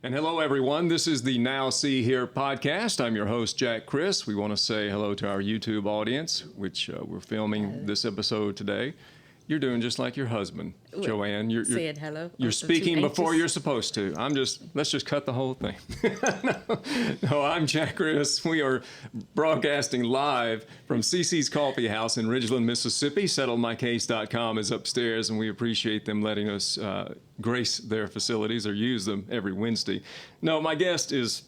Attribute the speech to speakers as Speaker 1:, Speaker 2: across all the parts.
Speaker 1: And hello, everyone. This is the Now See Here podcast. I'm your host, Jack Chris. We want to say hello to our YouTube audience, which we're filming this episode today. You're doing just like your husband, Joanne. You're
Speaker 2: saying hello.
Speaker 1: You're speaking before you're supposed to. Let's just cut the whole thing. No, I'm Jack Chris. We are broadcasting live from CC's Coffee House in Ridgeland, Mississippi. SettleMyCase.com is upstairs, and we appreciate them letting us grace their facilities or use them every Wednesday. No, my guest is,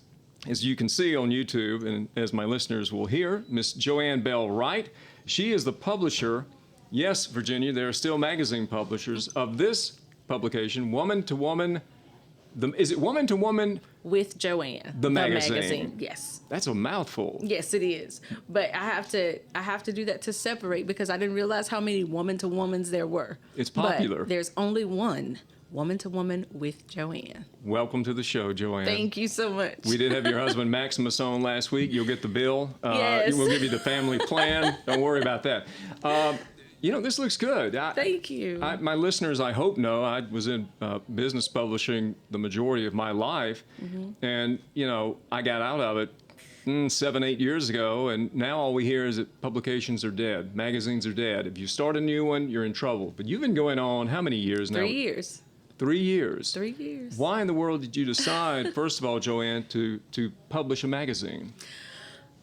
Speaker 1: as you can see on YouTube, and as my listeners will hear, Miss Joanne Bell Wright. She is the publisher. Yes, Virginia, there are still magazine publishers of this publication, Woman to Woman. Is it Woman to Woman?
Speaker 2: With Joanne.
Speaker 1: The magazine.
Speaker 2: Yes.
Speaker 1: That's a mouthful.
Speaker 2: Yes, it is. But I have to do that to separate because I didn't realize how many Woman to Womans there were.
Speaker 1: It's popular.
Speaker 2: But there's only one. Woman to Woman with Joanne.
Speaker 1: Welcome to the show, Joanne.
Speaker 2: Thank you so much.
Speaker 1: We did have your husband Maximus on last week. You'll get the bill.
Speaker 2: Yes.
Speaker 1: We'll give you the family plan. Don't worry about that. This looks good.
Speaker 2: Thank you.
Speaker 1: My listeners, I hope, know I was in business publishing the majority of my life. Mm-hmm. And, I got out of it 7-8 years ago. And now all we hear is that publications are dead. Magazines are dead. If you start a new one, you're in trouble. But you've been going on how many years now?
Speaker 2: 3 years.
Speaker 1: 3 years.
Speaker 2: 3 years.
Speaker 1: Why in the world did you decide, first of all, Joanne, to publish a magazine?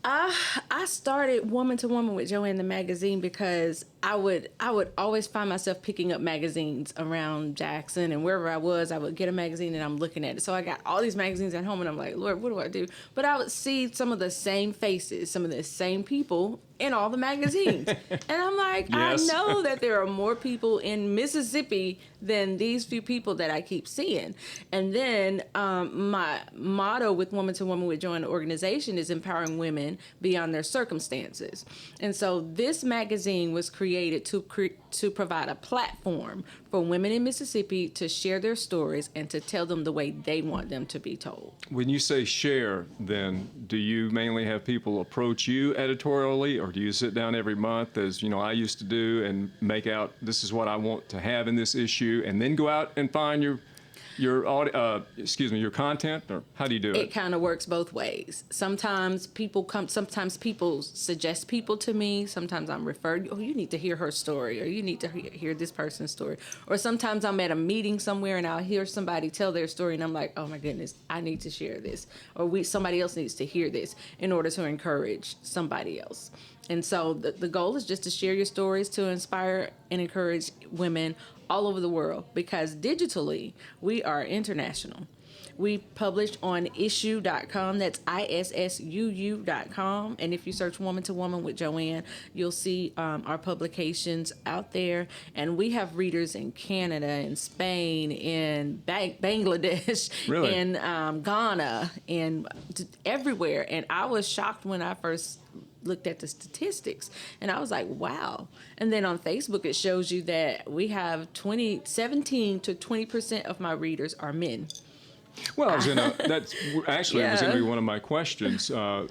Speaker 2: I started Woman to Woman with Joanne the magazine because I would always find myself picking up magazines around Jackson and wherever I would get a magazine and I'm looking at it. So I got all these magazines at home and I'm like, Lord, what do I do? But I would see some of the same faces, some of the same people in all the magazines. And I'm like, yes. I know that there are more people in Mississippi than these few people that I keep seeing. And then my motto with Woman to Woman with Joanne the organization is empowering women beyond their circumstances. And so this magazine was created to provide a platform for women in Mississippi to share their stories and to tell them the way they want them to be told.
Speaker 1: When you say share, then, do you mainly have people approach you editorially, or do you sit down every month, as I used to do, and make out this is what I want to have in this issue, and then go out and find your content, or how do you do it?
Speaker 2: It kind of works both ways. Sometimes people suggest people to me. Sometimes I'm referred, you need to hear her story, or you need to hear this person's story. Or sometimes I'm at a meeting somewhere and I'll hear somebody tell their story and I'm like, oh my goodness, I need to share this. Or somebody else needs to hear this in order to encourage somebody else. And so the goal is just to share your stories to inspire and encourage women all over the world, because digitally we are international. We publish on issuu.com. That's ISSUU.com. And if you search Woman to Woman with Joanne, you'll see our publications out there. And we have readers in Canada, in Spain, in Bangladesh,
Speaker 1: really?
Speaker 2: in Ghana, and everywhere. And I was shocked when I first looked at the statistics and I was like, wow. And then on Facebook, it shows you that we have 17 to 20% of my readers are men.
Speaker 1: Well, was going to be one of my questions. A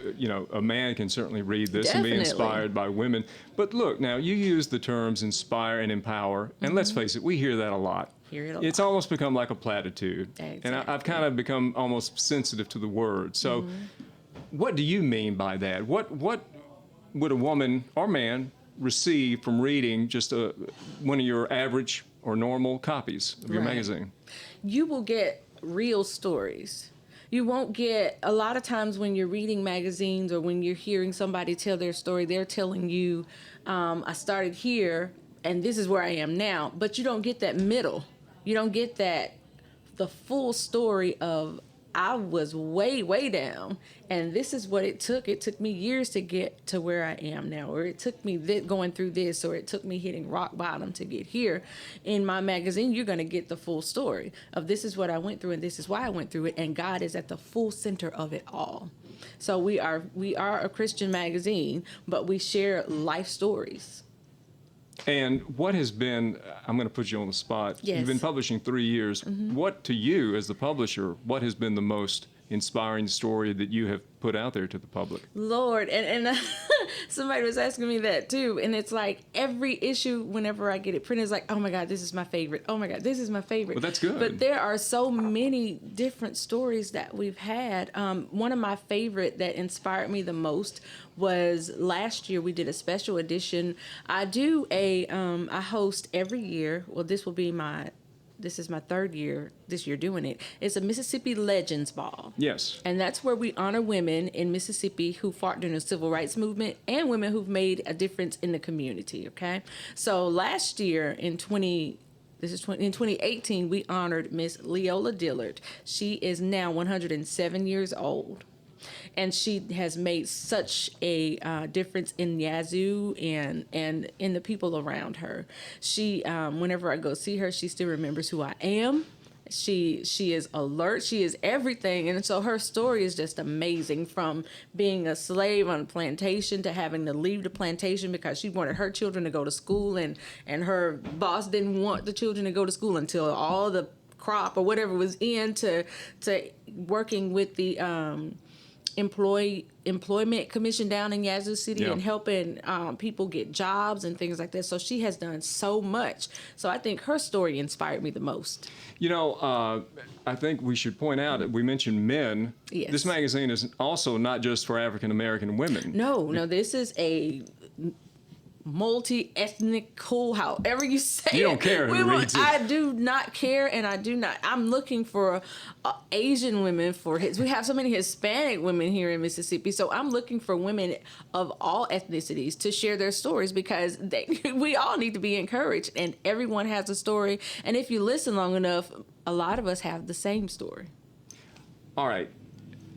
Speaker 1: man can certainly read this
Speaker 2: Definitely.
Speaker 1: And be inspired by women. But look, now you use the terms inspire and empower, and let's face it, we hear that a lot. It's almost become like a platitude.
Speaker 2: Exactly.
Speaker 1: And I've kind of become almost sensitive to the word. So what do you mean by that? What would a woman or man receive from reading just one of your average or normal copies of your magazine?
Speaker 2: You will get real stories. You won't get, a lot of times when you're reading magazines or when you're hearing somebody tell their story, they're telling you, I started here and this is where I am now, but you don't get that middle. You don't get the full story of, I was way, way down, and this is what it took. It took me years to get to where I am now, or it took me going through this, or it took me hitting rock bottom to get here. In my magazine, you're going to get the full story of this is what I went through, and this is why I went through it, and God is at the full center of it all. So we are a Christian magazine, but we share life stories.
Speaker 1: And what has been, I'm going to put you on the spot.
Speaker 2: Yes.
Speaker 1: You've been publishing 3 years. What to you as the publisher, what has been the most inspiring story that you have put out there to the public.
Speaker 2: Lord, and somebody was asking me that too, and it's like every issue, whenever I get it printed, it's like, oh my God, this is my favorite. Oh my God, this is my favorite.
Speaker 1: Well, that's good.
Speaker 2: But there are so many different stories that we've had. One of my favorite that inspired me the most was last year. We did a special edition. I host every year. Well, this is my third year this year doing it. It's a Mississippi Legends Ball.
Speaker 1: Yes.
Speaker 2: And that's where we honor women in Mississippi who fought during the civil rights movement and women who've made a difference in the community, okay? So last year in 2018, we honored Miss Leola Dillard. She is now 107 years old. And she has made such a difference in Yazoo and in the people around her. She, whenever I go see her, she still remembers who I am. She is alert. She is everything. And so her story is just amazing, from being a slave on a plantation to having to leave the plantation because she wanted her children to go to school, and her boss didn't want the children to go to school until all the crop or whatever was in, to working with the employment commission down in Yazoo City, and helping people get jobs and things like that. So she has done so much. So I think her story inspired me the most.
Speaker 1: You know, I think we should point out that we mentioned men.
Speaker 2: Yes.
Speaker 1: This magazine is also not just for African American women.
Speaker 2: No, this is a multi-ethnic, however you say it.
Speaker 1: You don't care who reads it.
Speaker 2: I do not care, and I do not. I'm looking for Asian women we have so many Hispanic women here in Mississippi, so I'm looking for women of all ethnicities to share their stories, because we all need to be encouraged, and everyone has a story, and if you listen long enough, a lot of us have the same story.
Speaker 1: All right.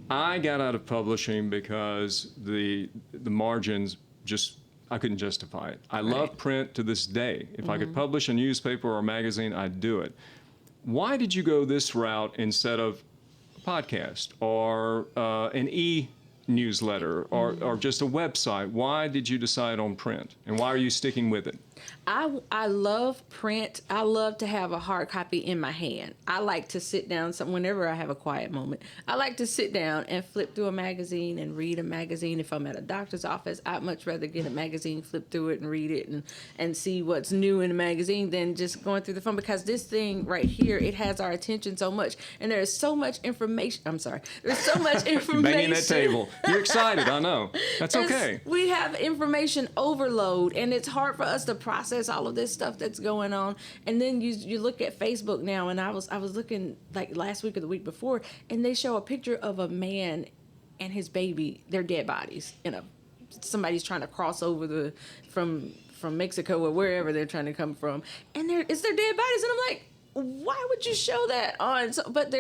Speaker 1: I got out of publishing because the margins just, I couldn't justify it. I love print to this day. If I could publish a newspaper or a magazine, I'd do it. Why did you go this route instead of a podcast or an e-newsletter or just a website? Why did you decide on print, and why are you sticking with it?
Speaker 2: I love print. I love to have a hard copy in my hand. I like to sit down, whenever I have a quiet moment, I like to sit down and flip through a magazine and read a magazine. If I'm at a doctor's office, I'd much rather get a magazine, flip through it and read it and see what's new in the magazine than just going through the phone, because this thing right here, it has our attention so much, and there's so much information. I'm sorry. There's so much information.
Speaker 1: Banging that table. You're excited, I know. That's okay.
Speaker 2: We have information overload, and it's hard for us to process all of this stuff that's going on. And then you look at Facebook now, and I was looking like last week or the week before, and they show a picture of a man and his baby, their dead bodies, somebody's trying to cross over from Mexico or wherever they're trying to come from, and it's their dead bodies, and I'm like, why would you show that on? But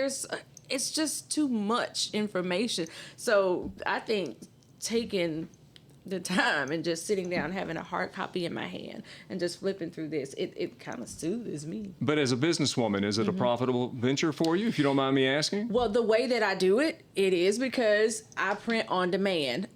Speaker 2: it's just too much information. So I think taking the time and just sitting down, having a hard copy in my hand and just flipping through this, it kind of soothes me.
Speaker 1: But as a businesswoman, is it a profitable venture for you, if you don't mind me asking?
Speaker 2: Well, the way that I do it is because I print on demand.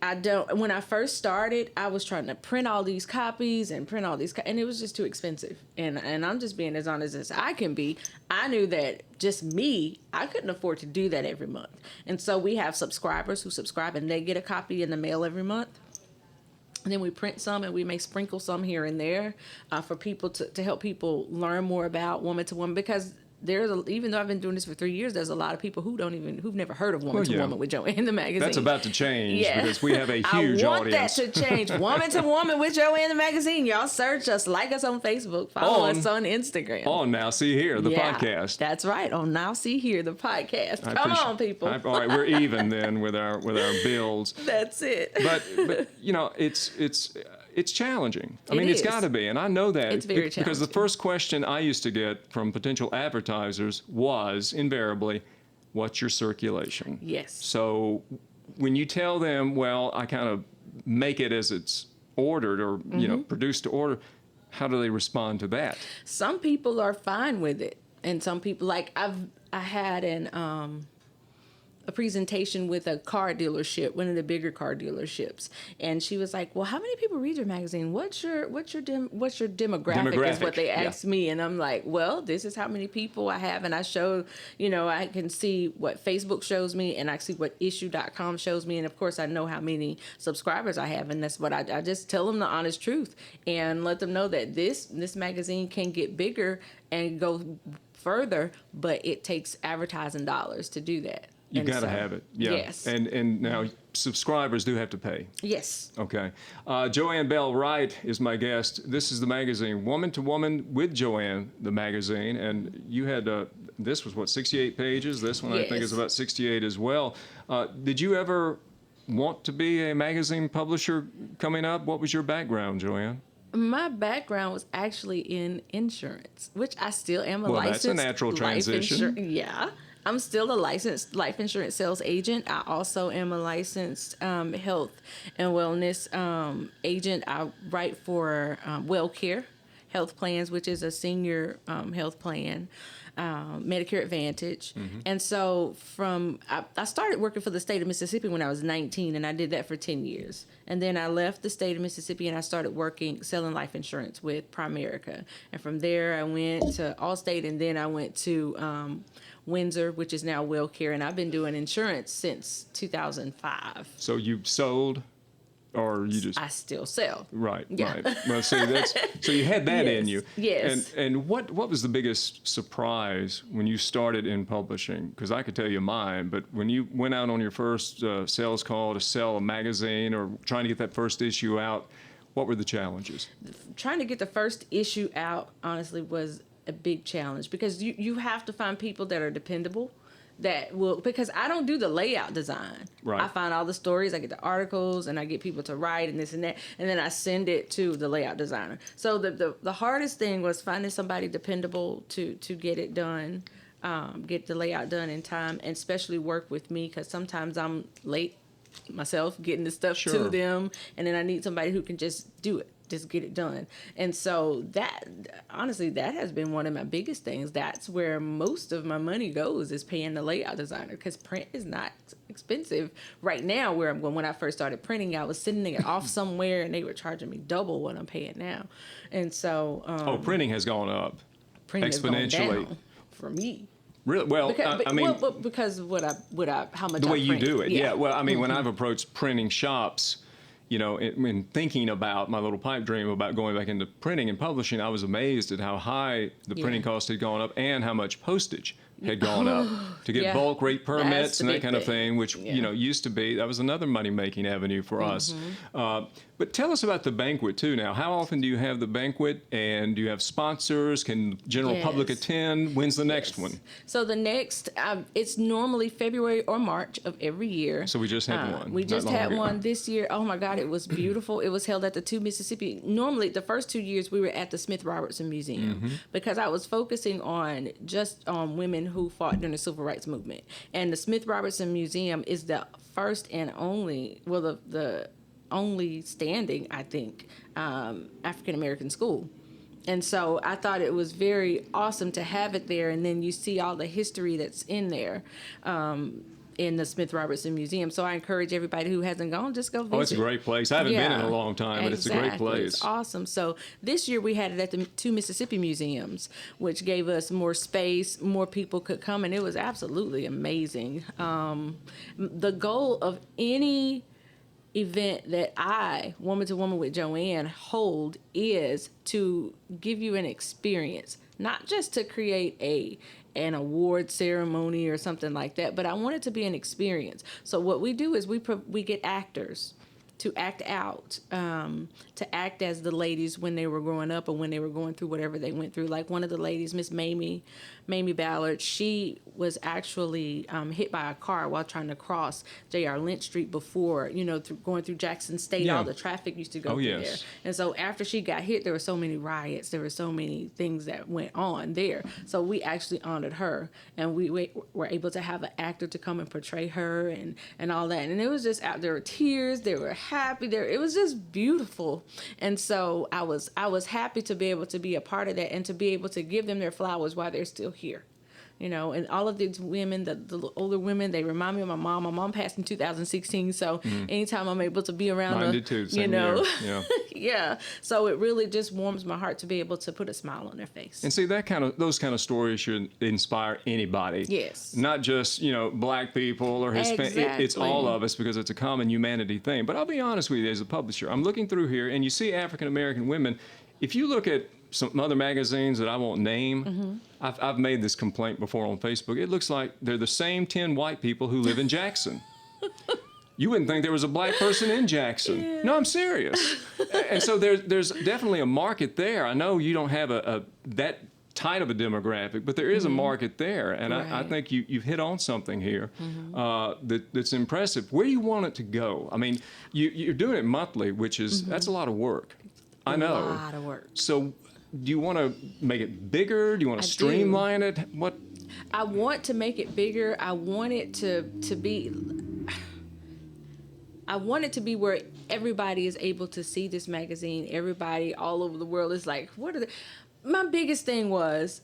Speaker 2: When I first started, I was trying to print all these copies and and it was just too expensive. And I'm just being as honest as I can be. I knew that just me, I couldn't afford to do that every month. And so we have subscribers who subscribe, and they get a copy in the mail every month. And then we print some, and we may sprinkle some here and there for people to help people learn more about Woman to Woman, because even though I've been doing this for 3 years, there's a lot of people who've never heard of Woman to Woman with Joanne the magazine.
Speaker 1: That's about to change because we have a huge audience.
Speaker 2: I want that to change. Woman to Woman with Joanne the magazine. Y'all search us, like us on Facebook, follow us on Instagram.
Speaker 1: On Now See Here, the podcast. That's
Speaker 2: right. On Now See Here, the podcast. Come on, people.
Speaker 1: All right, we're even then with our bills.
Speaker 2: That's it.
Speaker 1: But it's challenging. I mean, it's got to be, and I know that.
Speaker 2: It's very challenging.
Speaker 1: Because the first question I used to get from potential advertisers was invariably, what's your circulation?
Speaker 2: Yes.
Speaker 1: So when you tell them, well, I kind of make it as it's ordered or, produced to order, how do they respond to that?
Speaker 2: Some people are fine with it. And some people, like I had a a presentation with a car dealership, one of the bigger car dealerships, and she was like, "Well, how many people read your magazine? What's your demographic?" Is what they asked me, and I'm like, "Well, this is how many people I have," and I show, I can see what Facebook shows me, and I see what issue.com shows me, and of course I know how many subscribers I have, and that's what I just tell them the honest truth and let them know that this magazine can get bigger and go further, but it takes advertising dollars to do that.
Speaker 1: You got to have it. Yeah.
Speaker 2: Yes.
Speaker 1: And now subscribers do have to pay.
Speaker 2: Yes.
Speaker 1: Okay. Joanne Bell Wright is my guest. This is the magazine, Woman to Woman with Joanne, the magazine. And you had, this was what, 68 pages? This one I think is about 68 as well. Did you ever want to be a magazine publisher coming up? What was your background, Joanne?
Speaker 2: My background was actually in insurance, which I still am a licensed.
Speaker 1: Well, that's a natural transition.
Speaker 2: Yeah. I'm still a licensed life insurance sales agent. I also am a licensed health and wellness agent. I write for WellCare Health Plans, which is a senior health plan, Medicare Advantage. And so I started working for the state of Mississippi when I was 19, and I did that for 10 years. And then I left the state of Mississippi and I started selling life insurance with Primerica. And from there I went to Allstate, and then I went to Windsor, which is now WellCare, and I've been doing insurance since 2005.
Speaker 1: So you sold, or you just?
Speaker 2: I still sell.
Speaker 1: Right,
Speaker 2: yeah.
Speaker 1: right. Well, see, so you had that in you.
Speaker 2: Yes.
Speaker 1: And what was the biggest surprise when you started in publishing? Because I could tell you mine, but when you went out on your first sales call to sell a magazine or trying to get that first issue out, what were the challenges?
Speaker 2: Trying to get the first issue out, honestly, was a big challenge, because you have to find people that are dependable, that will, because I don't do the layout design.
Speaker 1: Right.
Speaker 2: I find all the stories, I get the articles, and I get people to write and this and that, and then I send it to the layout designer. So the hardest thing was finding somebody dependable to get it done, get the layout done in time, and especially work with me, because sometimes I'm late myself getting the stuff to them, and then I need somebody who can just do it. Just get it done. And so that, honestly, that has been one of my biggest things. That's where most of my money goes, is paying the layout designer, because print is not expensive right now. Where when I first started printing, I was sending it off somewhere and they were charging me double what I'm paying now. And so
Speaker 1: printing has gone up exponentially.
Speaker 2: Has gone down for me.
Speaker 1: Really? Well,
Speaker 2: because how much
Speaker 1: the way
Speaker 2: I
Speaker 1: you
Speaker 2: print.
Speaker 1: do it. Yeah. Well, I mean, when I've approached printing shops, in thinking about my little pipe dream about going back into printing and publishing, I was amazed at how high the printing cost had gone up and how much postage had gone up to get bulk rate permits and that kind of thing, which used to be, that was another money-making avenue for us. But tell us about the banquet too now. How often do you have the banquet, and do you have sponsors? Can general public attend? When's the next one?
Speaker 2: So the next, it's normally February or March of every year.
Speaker 1: So we just had one.
Speaker 2: We just had one this year. Oh my God, it was beautiful. It was held at the 2 Mississippi. Normally, the first 2 years we were at the Smith Robertson Museum, because I was focusing on just women who fought during the Civil Rights Movement. And the Smith Robertson Museum is the first and only, well, the only standing, I think, African American school. And so I thought it was very awesome to have it there. And then you see all the history that's in there in the Smith Robertson Museum. So I encourage everybody who hasn't gone, just go visit.
Speaker 1: Oh, it's a great place. I haven't been in a long time, but it's a great place.
Speaker 2: It's awesome. So this year we had it at the 2 Mississippi Museums, which gave us more space, more people could come, and it was absolutely amazing. The goal of any event that I, Woman to Woman with Joanne, hold is to give you an experience, not just to create an award ceremony or something like that, but I want it to be an experience. So what we do is we get actors to act out, to act as the ladies when they were growing up or when they were going through whatever they went through. Like one of the ladies, Miss Mamie Ballard, she was actually hit by a car while trying to cross J.R. Lynch Street before, going through Jackson State, all the traffic used to go through there. And so after she got hit, there were so many riots, there were so many things that went on there. So we actually honored her, and we were able to have an actor to come and portray her and all that. And it was just out there were tears, there were happy there. It was just beautiful. And so I was happy to be able to be a part of that and to be able to give them their flowers while they're still here. And all of these women, the older women, they remind me of my mom. My mom passed in 2016, so anytime I'm able to be around
Speaker 1: Mine did too, same year. Yeah.
Speaker 2: yeah. So it really just warms my heart to be able to put a smile on their face.
Speaker 1: And see, those kind of stories should inspire anybody.
Speaker 2: Yes.
Speaker 1: Not just, black people or Hispanic.
Speaker 2: Exactly.
Speaker 1: It's all of us because it's a common humanity thing. But I'll be honest with you, as a publisher, I'm looking through here and you see African American women. If you look at some other magazines that I won't name, I've made this complaint before on Facebook. It looks like they're the same 10 white people who live in Jackson. You wouldn't think there was a black person in Jackson. Yeah. No, I'm serious. And so there's definitely a market there. I know you don't have that tight of a demographic, but there is a market there. And
Speaker 2: right.
Speaker 1: I think you've hit on something here that's impressive. Where do you want it to go? I mean, you're doing it monthly, which is, that's a lot of work. I know.
Speaker 2: A lot of work.
Speaker 1: So do you want to make it bigger? Do you want to streamline it? What?
Speaker 2: I want to make it bigger. I want it to be... I want it to be where everybody is able to see this magazine. Everybody all over the world is like, what are the... My biggest thing was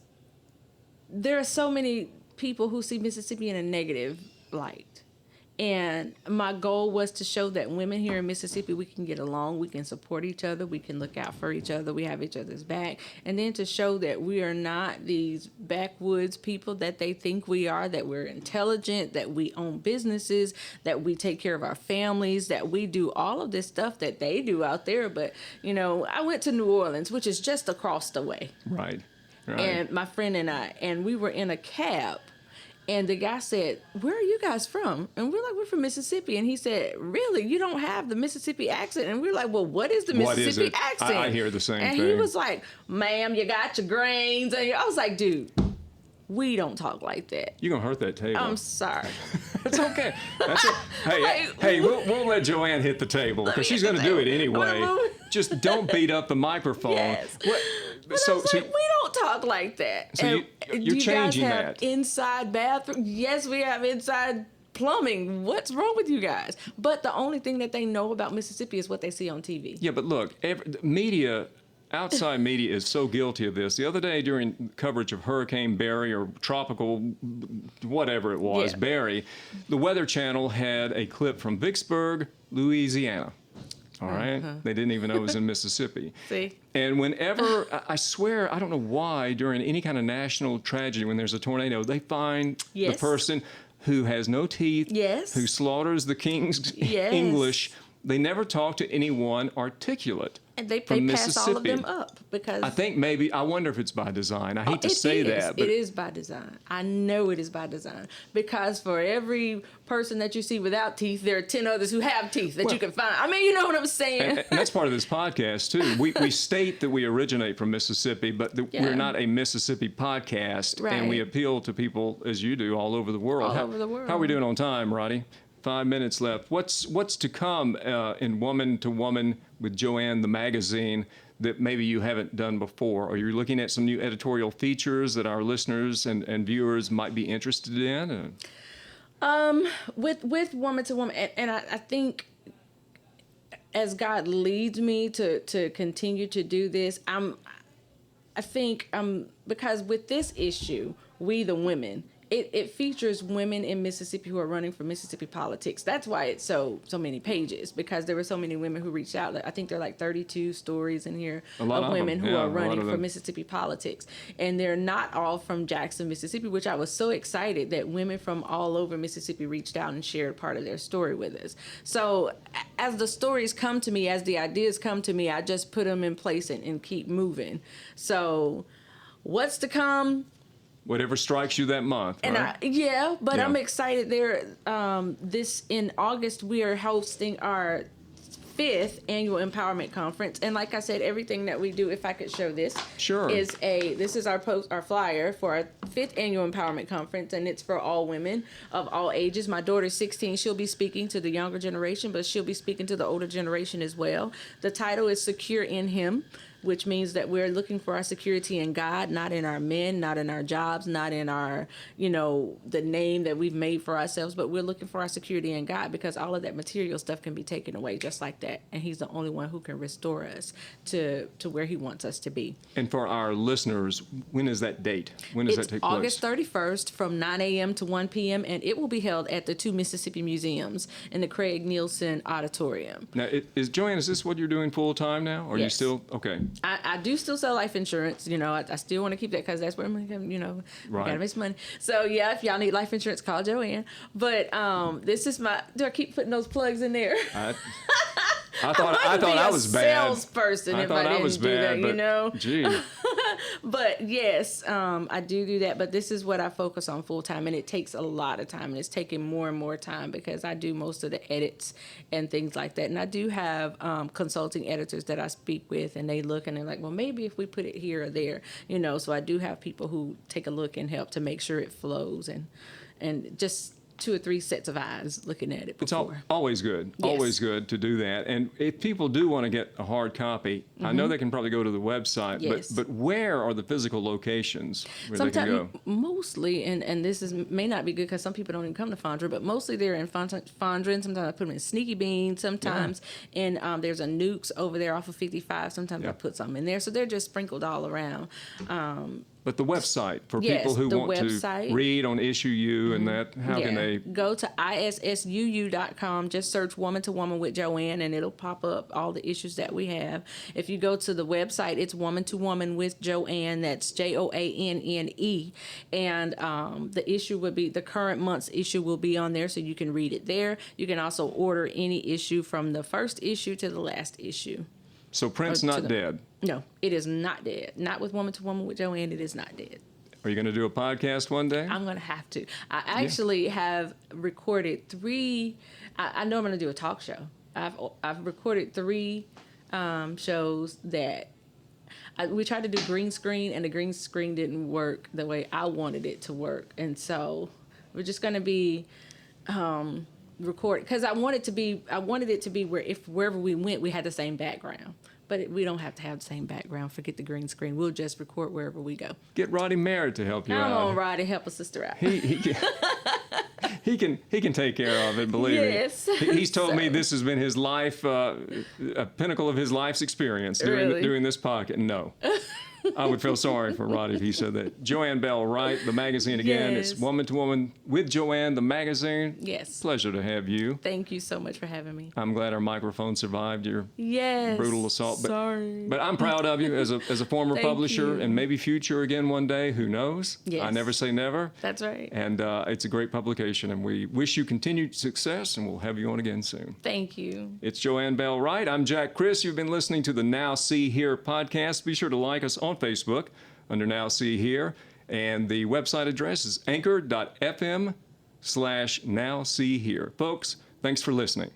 Speaker 2: there are so many people who see Mississippi in a negative light. And my goal was to show that women here in Mississippi, we can get along, we can support each other, we can look out for each other, we have each other's back. And then to show that we are not these backwoods people that they think we are, that we're intelligent, that we own businesses, that we take care of our families, that we do all of this stuff that they do out there. But, I went to New Orleans, which is just across the way.
Speaker 1: Right.
Speaker 2: And my friend and we were in a cab. And the guy said, "Where are you guys from?" And we're like, "We're from Mississippi." And he said, "Really? You don't have the Mississippi accent?" And we're like, "Well, what is the Mississippi accent?"
Speaker 1: I hear the same
Speaker 2: thing. And he was like, "Ma'am, you got your grains." And I was like, "Dude, we don't talk like that."
Speaker 1: You're going to hurt that table.
Speaker 2: I'm sorry.
Speaker 1: It's okay. Hey, we'll let Joanne hit the table because she's going to do it anyway. Just don't beat up the microphone.
Speaker 2: Yes. But
Speaker 1: So,
Speaker 2: I was like, we don't talk like that.
Speaker 1: So you're changing
Speaker 2: you guys have
Speaker 1: that.
Speaker 2: Inside bathroom? Yes, we have inside plumbing. What's wrong with you guys? But the only thing that they know about Mississippi is what they see on TV.
Speaker 1: Yeah, but look, outside media is so guilty of this. The other day during coverage of Hurricane Barry or tropical whatever it was, Barry, the Weather Channel had a clip from Vicksburg, Louisiana. All right? They didn't even know it was in Mississippi.
Speaker 2: See?
Speaker 1: And whenever, I swear, I don't know why, during any kind of national tragedy, when there's a tornado, they find the person who has no teeth, who slaughters the king's English. They never talk to anyone articulate.
Speaker 2: And they pass all of them up because
Speaker 1: I wonder if it's by design. I hate to say that, but
Speaker 2: it is by design. I know it is by design because for every person that you see without teeth, there are 10 others who have teeth that you can find. I mean, you know what I'm saying.
Speaker 1: And that's part of this podcast too. We state that we originate from Mississippi, but we're not a Mississippi podcast, and we appeal to people as you do all over the world.
Speaker 2: All over the world.
Speaker 1: How are we doing on time, Roddy? 5 minutes left. What's to come in Woman to Woman with Joanne, the magazine, that maybe you haven't done before? Are you looking at some new editorial features that our listeners and viewers might be interested in?
Speaker 2: With Woman to Woman, and I think as God leads me to continue to do this, because with this issue, we the women, it features women in Mississippi who are running for Mississippi politics. That's why it's so many pages, because there were so many women who reached out. I think there are like 32 stories in here of women who are running for Mississippi politics. And they're not all from Jackson, Mississippi, which I was so excited that women from all over Mississippi reached out and shared part of their story with us. So as the stories come to me, as the ideas come to me, I just put them in place and keep moving. So what's to come?
Speaker 1: Whatever strikes you that month,
Speaker 2: and
Speaker 1: right?
Speaker 2: I'm excited. This in August, we are hosting our 5th annual empowerment conference, and like I said, everything that we do, if I could show this, this is our flyer for our 5th annual empowerment conference, and it's for all women of all ages. My daughter's 16; she'll be speaking to the younger generation, but she'll be speaking to the older generation as well. The title is "Secure in Him." which means that we're looking for our security in God, not in our men, not in our jobs, not in our, the name that we've made for ourselves, but we're looking for our security in God, because all of that material stuff can be taken away just like that. And he's the only one who can restore us to where he wants us to be.
Speaker 1: And for our listeners, when is that date? When does that take place?
Speaker 2: August 31st from 9 a.m. to 1 p.m. and it will be held at the two Mississippi Museums in the Craig Nielsen Auditorium.
Speaker 1: Now, Joanne, is this what you're doing full time now? Or are you
Speaker 2: Yes.
Speaker 1: still, okay.
Speaker 2: I do still sell life insurance. I still want to keep that because that's where we
Speaker 1: Right.
Speaker 2: gotta make some money. So yeah, if y'all need life insurance, call Joanne. But this is do I keep putting those plugs in there?
Speaker 1: I thought I was bad.
Speaker 2: Salesperson, if I
Speaker 1: thought I
Speaker 2: didn't
Speaker 1: was
Speaker 2: do
Speaker 1: bad,
Speaker 2: that,
Speaker 1: but gee.
Speaker 2: But yes, I do that. But this is what I focus on full time, and it takes a lot of time, and it's taking more and more time because I do most of the edits and things like that. And I do have consulting editors that I speak with, and they look and they're like, well, maybe if we put it here or there, So I do have people who take a look and help to make sure it flows, and just 2 or 3 sets of eyes looking at it before.
Speaker 1: It's always good.
Speaker 2: Yes.
Speaker 1: Always good to do that. And if people do want to get a hard copy, I know they can probably go to the website,
Speaker 2: Yes.
Speaker 1: but where are the physical locations where they can go?
Speaker 2: Mostly, and this may not be good because some people don't even come to Fondren, but mostly they're in Fondren. Sometimes I put them in Sneaky Bean. Sometimes there's a Nukes over there off of 55. Sometimes I put something in there. So they're just sprinkled all around.
Speaker 1: But the website for
Speaker 2: Yes,
Speaker 1: people who
Speaker 2: the
Speaker 1: want
Speaker 2: website.
Speaker 1: to read on Issue U and that, how can they?
Speaker 2: Go to issuu.com, just search Woman to Woman with Joanne, and it'll pop up all the issues that we have. If you go to the website, it's Woman to Woman with Joanne, that's JOANNE, and the issue would be, the current month's issue will be on there, so you can read it there. You can also order any issue from the first issue to the last issue.
Speaker 1: So Print's not dead.
Speaker 2: No, it is not dead. Not with Woman to Woman with Joanne, it is not dead.
Speaker 1: Are you going to do a podcast one day?
Speaker 2: I'm going to have to. I actually have recorded 3. I know I'm going to do a talk show. I've recorded 3 shows that we tried to do green screen, and the green screen didn't work the way I wanted it to work. And so we're just going to be record, because I wanted it to be where wherever we went, we had the same background. But we don't have to have the same background. Forget the green screen. We'll just record wherever we go.
Speaker 1: Get Roddy Merritt to help you out.
Speaker 2: Come on, Roddy, help a sister out.
Speaker 1: He can take care of it. Believe
Speaker 2: Yes.
Speaker 1: me. He's told me this has been his life, a pinnacle of his life's experience doing this podcast. No. I would feel sorry for Roddy if he said that. Joanne Bell Wright, the magazine again.
Speaker 2: Yes.
Speaker 1: It's Woman to Woman with Joanne, the magazine.
Speaker 2: Yes.
Speaker 1: Pleasure to have you.
Speaker 2: Thank you so much for having me.
Speaker 1: I'm glad our microphone survived your
Speaker 2: Yes.
Speaker 1: brutal assault. But,
Speaker 2: Sorry.
Speaker 1: But I'm proud of you as a former
Speaker 2: Thank
Speaker 1: publisher,
Speaker 2: you.
Speaker 1: and maybe future again one day. Who knows?
Speaker 2: Yes.
Speaker 1: I never say never.
Speaker 2: That's right.
Speaker 1: And it's a great publication, and we wish you continued success, and we'll have you on again soon.
Speaker 2: Thank you.
Speaker 1: It's Joanne Bell Wright. I'm Jack Chris. You've been listening to the Now See Here podcast. Be sure to like us on Facebook under Now See Here. And the website address is anchor.fm/Now See Here. Folks, thanks for listening.